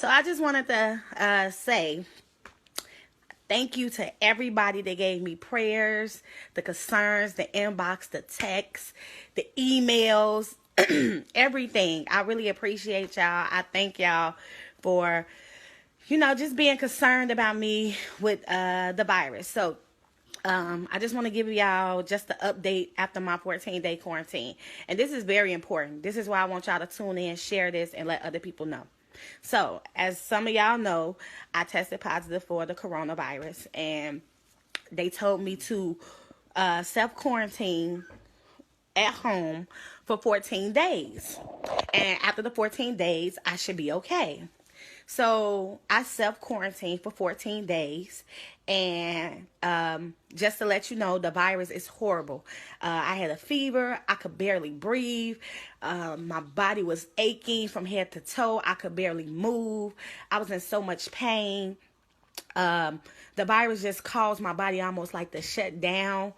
So I just wanted to say thank you to everybody that gave me prayers, the concerns, the inbox, the texts, the emails, everything. I really appreciate y'all. I thank y'all for, just being concerned about me with the virus. So I just want to give y'all just the update after my 14-day quarantine. And this is very important. This is why I want y'all to tune in, share this, and let other people know. So, as some of y'all know, I tested positive for the coronavirus, and they told me to self-quarantine at home for 14 days. And after the 14 days, I should be okay. So I self-quarantined for 14 days. And just to let you know, the virus is horrible. I had a fever. I could barely breathe. My body was aching from head to toe. I could barely move. I was in so much pain. The virus just caused my body almost like to shut down.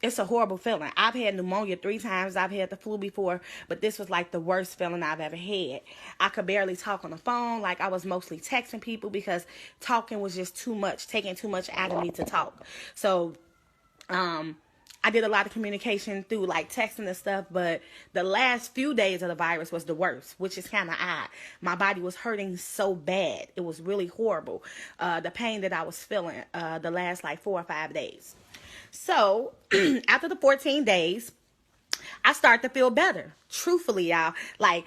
It's a horrible feeling. I've had pneumonia 3 times. I've had the flu before, but this was like the worst feeling I've ever had. I could barely talk on the phone. Like, I was mostly texting people because talking was just too much, taking too much out of me to talk. So, I did a lot of communication through like texting and stuff, but the last few days of the virus was the worst, which is kind of odd. My body was hurting so bad. It was really horrible. The pain that I was feeling the last like 4 or 5 days. So after the 14 days, I start to feel better. Truthfully, y'all, like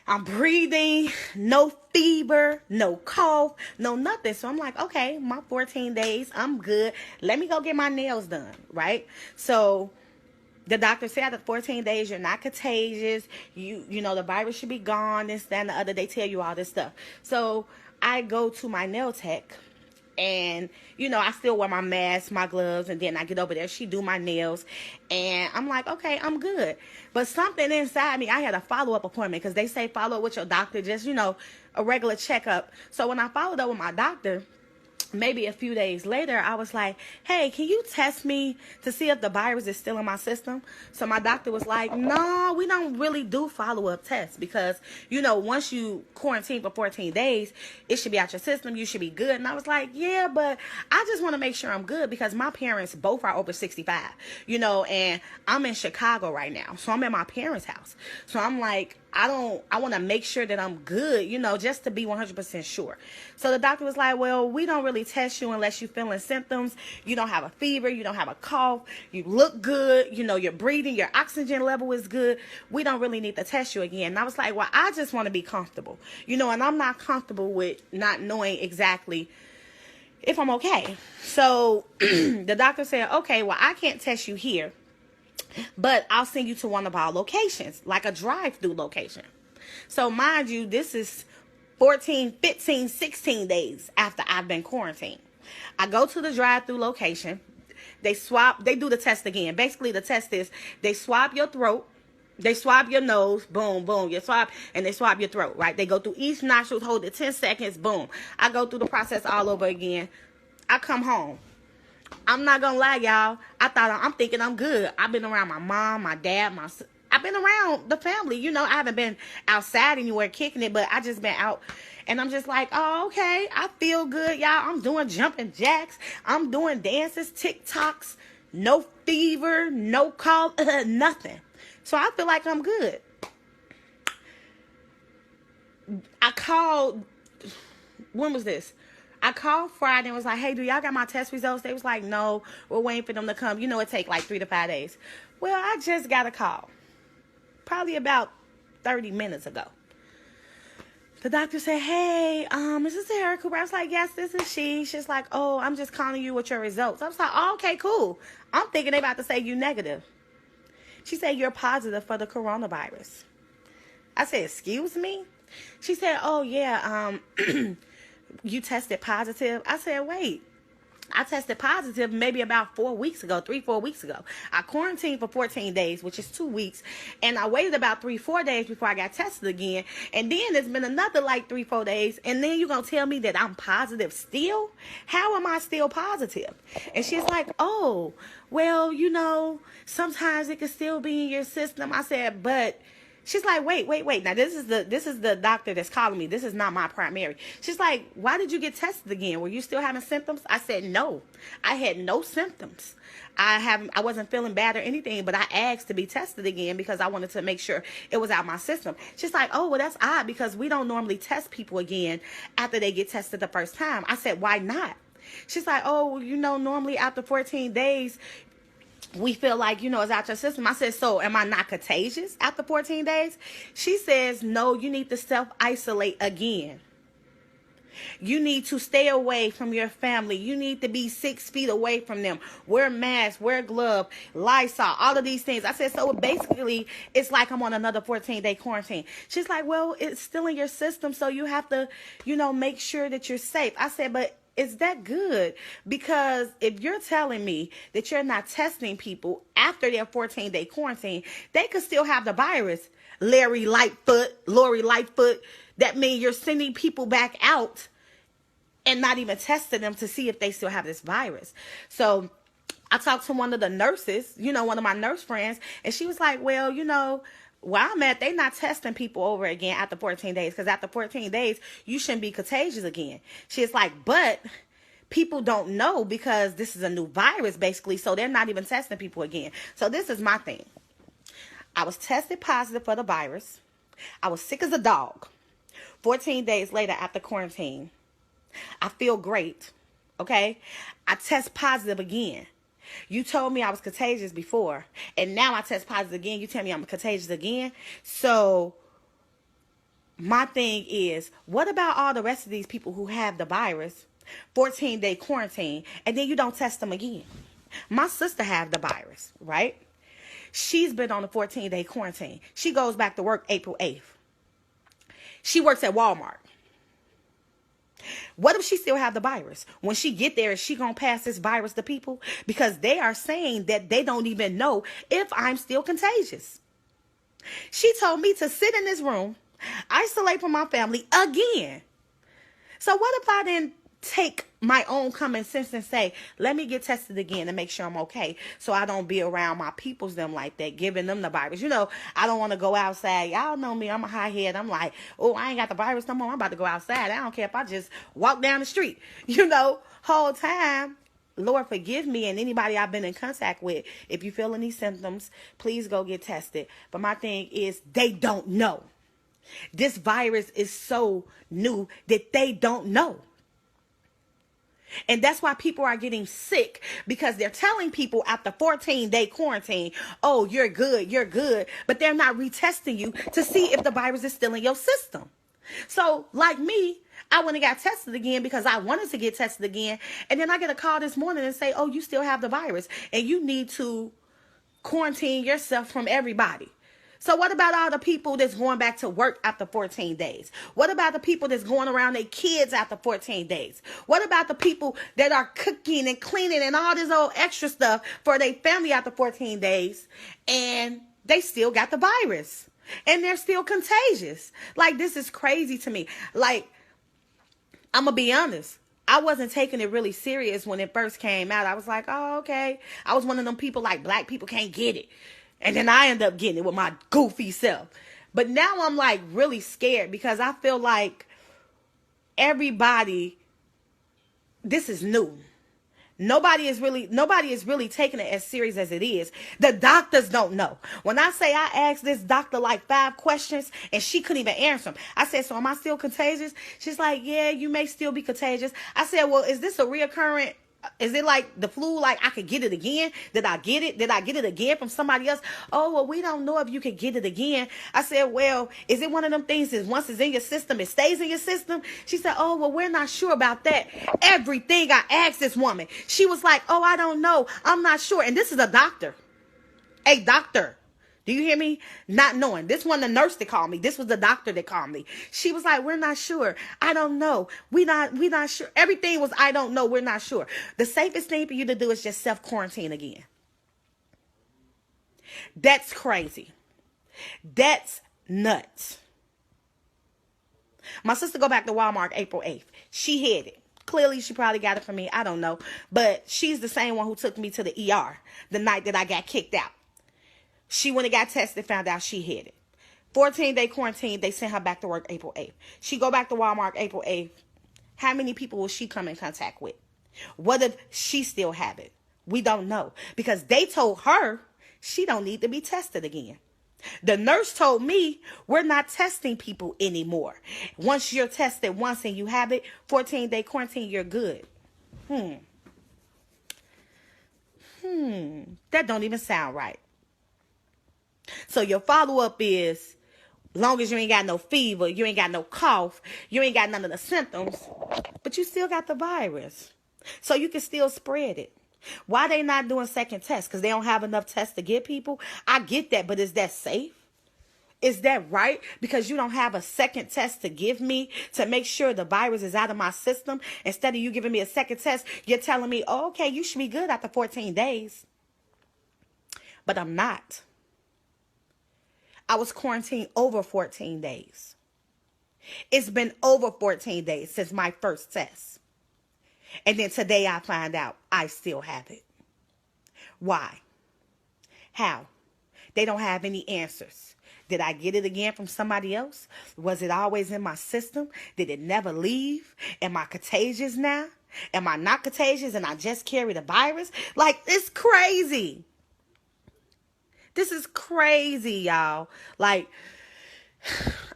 I'm breathing, no fever, no cough, no nothing. So I'm like, okay, my 14 days, I'm good. Let me go get my nails done, right? So the doctor said after 14 days, you're not contagious. You know, the virus should be gone, this, that, and the other. They tell you all this stuff. So I go to my nail tech. And, I still wear my mask, my gloves, and then I get over there. She do my nails. And I'm like, okay, I'm good. But something inside me, I had a follow-up appointment because they say follow up with your doctor, just, a regular checkup. So when I followed up with my doctor, maybe a few days later, I was like, hey, can you test me to see if the virus is still in my system? So my doctor was like, no, we don't really do follow-up tests because, once you quarantine for 14 days, it should be out your system. You should be good. And I was like, yeah, but I just want to make sure I'm good because my parents both are over 65, and I'm in Chicago right now. So I'm at my parents' house. So I'm like, I want to make sure that I'm good, just to be 100% sure. So the doctor was like, well, we don't really test you unless you're feeling symptoms. You don't have a fever. You don't have a cough. You look good. You're breathing. Your oxygen level is good. We don't really need to test you again. And I was like, well, I just want to be comfortable, and I'm not comfortable with not knowing exactly if I'm okay. So the doctor said, okay, well, I can't test you here, but I'll send you to one of our locations, like a drive-through location. So mind you, this is 14, 15, 16 days after I've been quarantined. I go to the drive-through location. They do the test again. Basically, the test is they swab your throat. They swab your nose, boom, boom, you swab, and they swab your throat, right? They go through each nostril, hold it 10 seconds, boom. I go through the process all over again. I come home. I'm not gonna lie, y'all. I'm thinking I'm good. I've been around my mom, my dad, I've been around the family. I haven't been outside anywhere kicking it, but I just been out. And I'm just like, oh, okay. I feel good, y'all. I'm doing jumping jacks. I'm doing dances, TikToks. No fever, no cough, nothing. So I feel like I'm good. I called, when was this? I called Friday and was like, hey, do y'all got my test results? They was like, no, we're waiting for them to come. It take like 3 to 5 days. Well, I just got a call. Probably about 30 minutes ago. The doctor said, hey, is this Sarah Cooper? I was like, yes, this is she. She's like, oh, I'm just calling you with your results. I was like, oh, okay, cool. I'm thinking they about to say you negative. She said, you're positive for the coronavirus. I said, excuse me? She said, oh, yeah, you tested positive. I said, wait, I tested positive maybe about 4 weeks ago, 3-4 weeks ago. I quarantined for 14 days, which is 2 weeks. And I waited about 3-4 days before I got tested again. And then it's been another like 3-4 days. And then you're going to tell me that I'm positive still? How am I still positive? And she's like, oh, well, sometimes it can still be in your system. I said, but She's like, wait. Now this is the doctor that's calling me. This is not my primary. She's like, why did you get tested again? Were you still having symptoms? I said, no, I had no symptoms. I wasn't feeling bad or anything, but I asked to be tested again because I wanted to make sure it was out my system. She's like, oh, well, that's odd because we don't normally test people again after they get tested the first time. I said, why not? She's like, oh, normally after 14 days, we feel like, it's out your system. I said, so am I not contagious after 14 days? She says, no, you need to self-isolate again. You need to stay away from your family. You need to be 6 feet away from them. Wear masks, wear gloves, Lysol, all of these things. I said, so basically, it's like I'm on another 14-day quarantine. She's like, well, it's still in your system, so you have to, make sure that you're safe. I said, but is that good? Because if you're telling me that you're not testing people after their 14-day quarantine, they could still have the virus. Lori Lightfoot. That means you're sending people back out and not even testing them to see if they still have this virus. So I talked to one of the nurses, one of my nurse friends, and she was like, well, where I'm at, they not testing people over again after 14 days. Because after 14 days, you shouldn't be contagious again. She's like, but people don't know because this is a new virus, basically. So they're not even testing people again. So this is my thing. I was tested positive for the virus. I was sick as a dog. 14 days later after quarantine, I feel great. Okay? I test positive again. You told me I was contagious before, and now I test positive again. You tell me I'm contagious again. So my thing is, what about all the rest of these people who have the virus, 14-day quarantine, and then you don't test them again? My sister have the virus, right? She's been on a 14-day quarantine. She goes back to work April 8th. She works at Walmart. What if she still have the virus? When she get there, is she going to pass this virus to people? Because they are saying that they don't even know if I'm still contagious. She told me to sit in this room, isolate from my family again. So what if I didn't take my own common sense and say, let me get tested again to make sure I'm okay, so I don't be around my peoples them like that, giving them the virus. I don't want to go outside. Y'all know me, I'm a high head. I'm like, oh, I ain't got the virus no more. I'm about to go outside. I don't care if I just walk down the street. Whole time, Lord forgive me and anybody I've been in contact with. If you feel any symptoms, please go get tested. But my thing is, they don't know. This virus is so new that they don't know. And that's why people are getting sick, because they're telling people after 14-day quarantine, oh, you're good. But they're not retesting you to see if the virus is still in your system. So like me, I went and got tested again because I wanted to get tested again. And then I get a call this morning and say, oh, you still have the virus and you need to quarantine yourself from everybody. So what about all the people that's going back to work after 14 days? What about the people that's going around their kids after 14 days? What about the people that are cooking and cleaning and all this old extra stuff for their family after 14 days and they still got the virus and they're still contagious? Like, this is crazy to me. Like, I'm going to be honest. I wasn't taking it really serious when it first came out. I was like, oh, okay. I was one of them people like black people can't get it. And then I end up getting it with my goofy self. But now I'm like really scared because I feel like everybody, this is new. Nobody is really taking it as serious as it is. The doctors don't know. When I say I asked this doctor like 5 questions and she couldn't even answer them. I said, so am I still contagious? She's like, yeah, you may still be contagious. I said, well, is this a reoccurring? Is it like the flu? Like I could get it again? Did I get it? Did I get it again from somebody else? Oh, well, we don't know if you could get it again. I said, well, is it one of them things that once it's in your system, it stays in your system? She said, oh, well, we're not sure about that. Everything I asked this woman, she was like, oh, I don't know. I'm not sure. And this is a doctor. A doctor. Do you hear me? Not knowing. This wasn't the nurse that called me. This was the doctor that called me. She was like, we're not sure. I don't know. We not sure. Everything was, I don't know. We're not sure. The safest thing for you to do is just self-quarantine again. That's crazy. That's nuts. My sister go back to Walmart April 8th. She had it. Clearly, she probably got it from me. I don't know. But she's the same one who took me to the ER the night that I got kicked out. She went and got tested, found out she had it. 14-day quarantine, they sent her back to work April 8th. She go back to Walmart April 8th. How many people will she come in contact with? What if she still have it? We don't know. Because they told her she don't need to be tested again. The nurse told me we're not testing people anymore. Once you're tested once and you have it, 14-day quarantine, you're good. That don't even sound right. So your follow-up is, long as you ain't got no fever, you ain't got no cough, you ain't got none of the symptoms, but you still got the virus. So you can still spread it. Why they not doing second tests? Because they don't have enough tests to give people? I get that, but is that safe? Is that right? Because you don't have a second test to give me to make sure the virus is out of my system. Instead of you giving me a second test, you're telling me, oh, okay, you should be good after 14 days. But I'm not. I was quarantined over 14 days. It's been over 14 days since my first test. And then today I find out I still have it. Why? How? They don't have any answers. Did I get it again from somebody else? Was it always in my system? Did it never leave? Am I contagious now? Am I not contagious and I just carry the virus? Like, it's crazy. This is crazy, y'all. Like,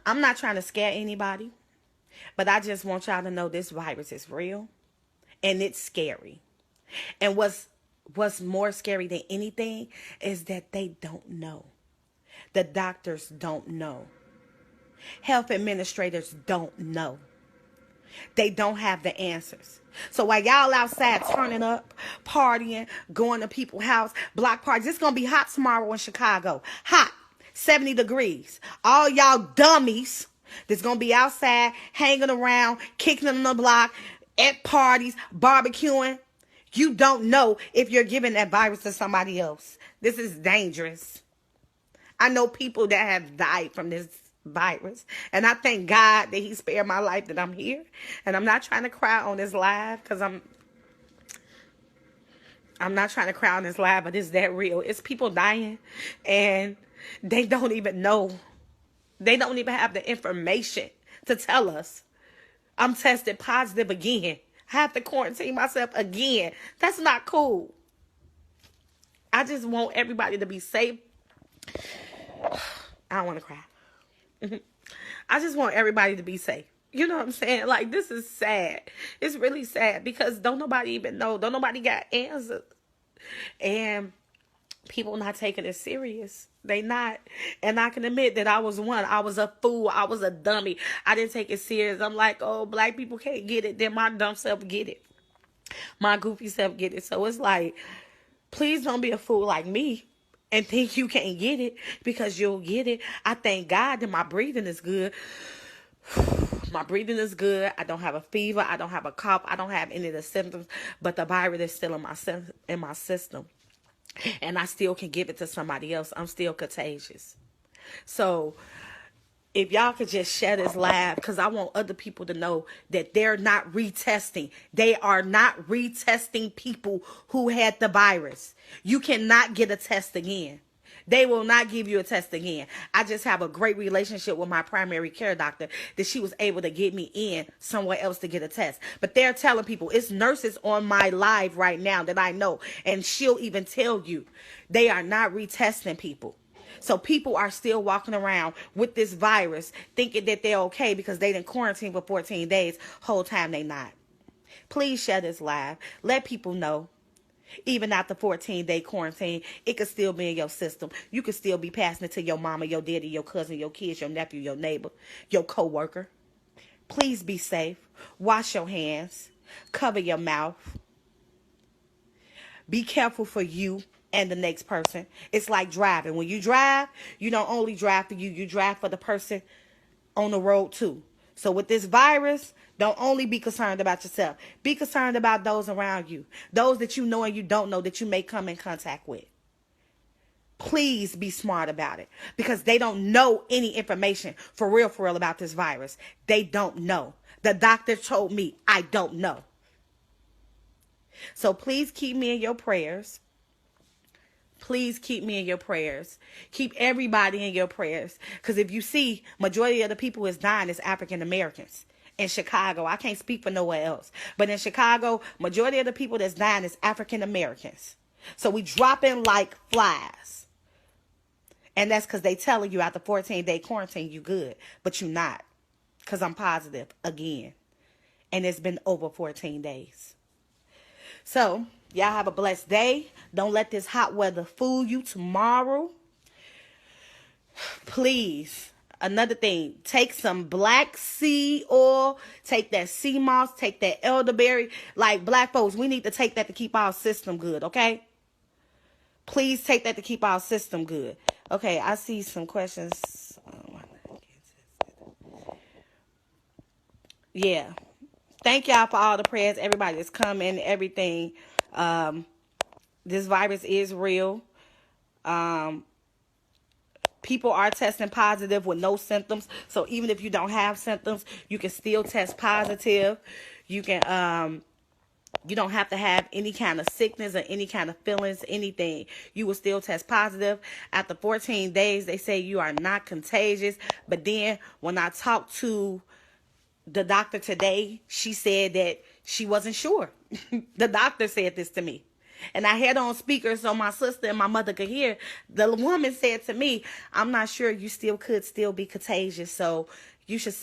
I'm not trying to scare anybody, but I just want y'all to know this virus is real and it's scary. And what's more scary than anything is that they don't know. The doctors don't know. Health administrators don't know. They don't have the answers. So while y'all outside turning up, partying, going to people's house, block parties, it's going to be hot tomorrow in Chicago. Hot. 70 degrees. All y'all dummies that's going to be outside, hanging around, kicking on the block, at parties, barbecuing. You don't know if you're giving that virus to somebody else. This is dangerous. I know people that have died from this virus, and I thank God that he spared my life, that I'm here. And I'm not trying to cry on this live, because I'm not trying to cry on this live, but it's that real. It's people dying, and they don't even know. They don't even have the information to tell us. I'm tested positive again. I have to quarantine myself again. That's not cool. I just want everybody to be safe. I don't want to cry. I just want everybody to be safe. You know what I'm saying? Like, this is sad. It's really sad because don't nobody even know. Don't nobody got answers. And people not taking it serious. They not. And I can admit that I was one. I was a fool. I was a dummy. I didn't take it serious. I'm like, oh, black people can't get it. Then my dumb self get it. My goofy self get it. So it's like, please don't be a fool like me and think you can't get it, because you'll get it. I thank God that my breathing is good. My breathing is good. I don't have a fever. I don't have a cough. I don't have any of the symptoms, but the virus is still in my system. And I still can give it to somebody else. I'm still contagious. So if y'all could just share this live, because I want other people to know that they're not retesting. They are not retesting people who had the virus. You cannot get a test again. They will not give you a test again. I just have a great relationship with my primary care doctor that she was able to get me in somewhere else to get a test. But they're telling people, it's nurses on my live right now that I know, and she'll even tell you they are not retesting people. So people are still walking around with this virus thinking that they're okay because they didn't quarantine for 14 days. Whole time they not. Please share this live. Let people know. Even after 14-day quarantine, it could still be in your system. You could still be passing it to your mama, your daddy, your cousin, your kids, your nephew, your neighbor, your coworker. Please be safe. Wash your hands. Cover your mouth. Be careful for you and the next person. It's like driving. When you drive, you don't only drive for you. You drive for the person on the road too. So with this virus, don't only be concerned about yourself. Be concerned about those around you. Those that you know and you don't know that you may come in contact with. Please be smart about it, because they don't know any information for real about this virus. They don't know. The doctor told me I don't know. So please keep me in your prayers. Please keep me in your prayers. Keep everybody in your prayers. Because if you see, majority of the people is dying is African Americans. In Chicago, I can't speak for nowhere else. But in Chicago, majority of the people that's dying is African Americans. So we dropping like flies. And that's because they telling you after 14-day quarantine, you good. But you not. Because I'm positive again. And it's been over 14 days. So, y'all have a blessed day. Don't let this hot weather fool you tomorrow. Please. Another thing, take some black seed oil, take that sea moss, take that elderberry. Like black folks, we need to take that to keep our system good, okay? Please take that to keep our system good. Okay, I see some questions. Yeah. Thank y'all for all the prayers. Everybody that's coming, everything. This virus is real. People are testing positive with no symptoms. So even if you don't have symptoms, you can still test positive. You can, you don't have to have any kind of sickness or any kind of feelings, anything. You will still test positive. After 14 days, they say you are not contagious. But then when I talked to the doctor today, she said that she wasn't sure. The doctor said this to me. And I had on speaker so my sister and my mother could hear. The woman said to me, I'm not sure, you still could still be contagious. So you should